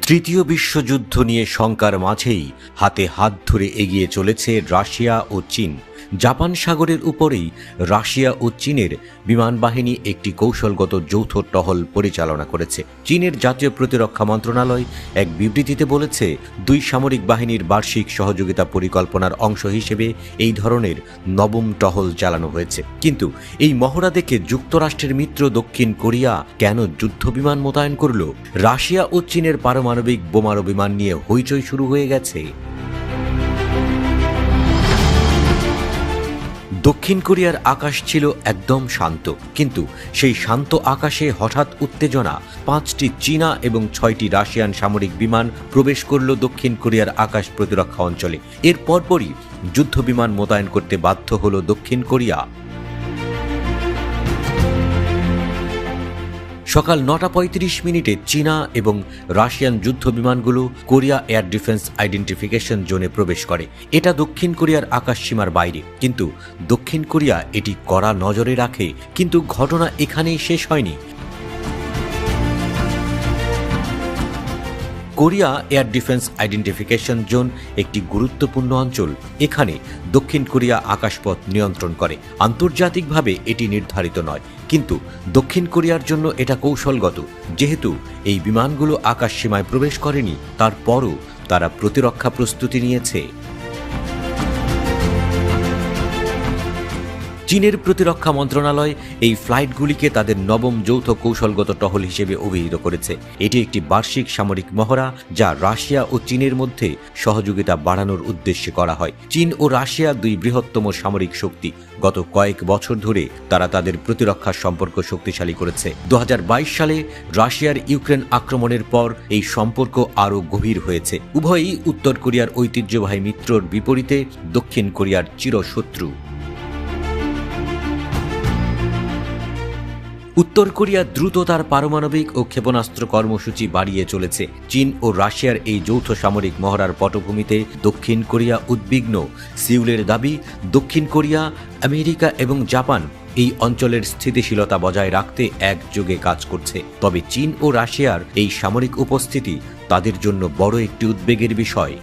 তৃতীয় বিশ্বযুদ্ধ নিয়ে শঙ্কার মাঝেই হাতে হাত ধরে এগিয়ে চলেছে রাশিয়া ও চীন। জাপান সাগরের উপরেই রাশিয়া ও চীনের বিমানবাহিনী একটি কৌশলগত যৌথ টহল পরিচালনা করেছে। চীনের জাতীয় প্রতিরক্ষা মন্ত্রণালয় এক বিবৃতিতে বলেছে, দুই সামরিক বাহিনীর বার্ষিক সহযোগিতা পরিকল্পনার অংশ হিসেবে এই ধরনের নবম টহল চালানো হয়েছে। কিন্তু এই মহড়া দেখে যুক্তরাষ্ট্রের মিত্র দক্ষিণ কোরিয়া কেন যুদ্ধবিমান মোতায়েন করল? রাশিয়া ও চীনের পারমাণবিক বোমারু বিমান নিয়ে হইচই শুরু হয়ে গেছে। দক্ষিণ কোরিয়ার আকাশ ছিল একদম শান্ত, কিন্তু সেই শান্ত আকাশে হঠাৎ উত্তেজনা। 5টি চীনা এবং 6টি রাশিয়ান সামরিক বিমান প্রবেশ করল দক্ষিণ কোরিয়ার আকাশ প্রতিরক্ষা অঞ্চলে। এর পরপরই যুদ্ধবিমান মোতায়েন করতে বাধ্য হল দক্ষিণ কোরিয়া। সকাল 9:35 চীনা এবং রাশিয়ান যুদ্ধ বিমানগুলো কোরিয়া এয়ার ডিফেন্স আইডেন্টিফিকেশন জোনে প্রবেশ করে। এটা দক্ষিণ কোরিয়ার আকাশসীমার বাইরে, কিন্তু দক্ষিণ কোরিয়া এটি কড়া নজরে রাখে। কিন্তু ঘটনা এখানেই শেষ হয়নি। Korea air defence identification zone একটি গুরুত্বপূর্ণ অঞ্চল। এখানে দক্ষিণ কোরিয়া আকাশপথ নিয়ন্ত্রণ করে। আন্তর্জাতিকভাবে এটি নির্ধারিত নয়, কিন্তু দক্ষিণ কোরিয়ার জন্য এটা কৌশলগত। যেহেতু এই বিমানগুলো আকাশ সীমায় প্রবেশ করেনি, তারপরও তারা প্রতিরক্ষা প্রস্তুতি নিয়েছে। চীনের প্রতিরক্ষা মন্ত্রণালয় এই ফ্লাইটগুলিকে তাদের নবম যৌথ কৌশলগত টহল হিসেবে অভিহিত করেছে। এটি একটি বার্ষিক সামরিক মহড়া যা রাশিয়া ও চীনের মধ্যে সহযোগিতা বাড়ানোর উদ্দেশ্যে করা হয়। চীন ও রাশিয়া দুই বৃহত্তম সামরিক শক্তি। গত কয়েক বছর ধরে তারা তাদের প্রতিরক্ষা সম্পর্ক শক্তিশালী করেছে। 2022 সালে রাশিয়ার ইউক্রেন আক্রমণের পর এই সম্পর্ক আরও গভীর হয়েছে। উভয়ই উত্তর কোরিয়ার ঐতিহ্যবাহী মিত্রর বিপরীতে দক্ষিণ কোরিয়ার চিরশত্রু। উত্তর কোরিয়া দ্রুত তার পারমাণবিক ও ক্ষেপণাস্ত্র কর্মসূচি বাড়িয়ে চলেছে। চীন ও রাশিয়ার এই যৌথ সামরিক মহড়ার পটভূমিতে দক্ষিণ কোরিয়া উদ্বিগ্ন। সিউলের দাবি, দক্ষিণ কোরিয়া, আমেরিকা এবং জাপান এই অঞ্চলের স্থিতিশীলতা বজায় রাখতে একযোগে কাজ করছে। তবে চীন ও রাশিয়ার এই সামরিক উপস্থিতি তাদের জন্য বড় একটি উদ্বেগের বিষয়।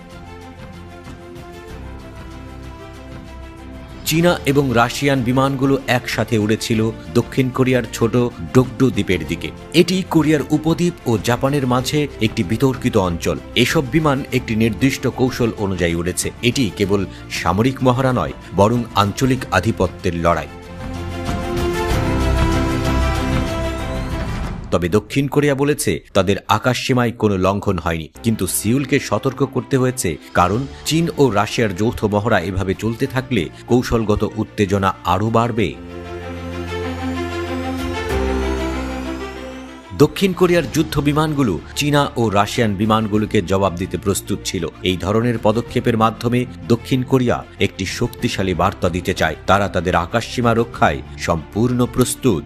চীনা এবং রাশিয়ান বিমানগুলো একসাথে উড়েছিল দক্ষিণ কোরিয়ার ছোট ডোকডো দ্বীপের দিকে। এটি কোরিয়ার উপদ্বীপ ও জাপানের মাঝে একটি বিতর্কিত অঞ্চল। এসব বিমান একটি নির্দিষ্ট কৌশল অনুযায়ী উড়েছে। এটি কেবল সামরিক মহড়া নয়, বরং আঞ্চলিক আধিপত্যের লড়াই। তবে দক্ষিণ কোরিয়া বলেছে তাদের আকাশসীমায় কোনো লঙ্ঘন হয়নি, কিন্তু সিউলকে সতর্ক করতে হয়েছে, কারণ চীন ও রাশিয়ার যৌথ মহড়া এভাবে চলতে থাকলে কৌশলগত উত্তেজনা আরও বাড়বে। দক্ষিণ কোরিয়ার যুদ্ধ বিমানগুলো চীনা ও রাশিয়ান বিমানগুলোকে জবাব দিতে প্রস্তুত ছিল। এই ধরনের পদক্ষেপের মাধ্যমে দক্ষিণ কোরিয়া একটি শক্তিশালী বার্তা দিতে চায়, তারা তাদের আকাশসীমা রক্ষায় সম্পূর্ণ প্রস্তুত।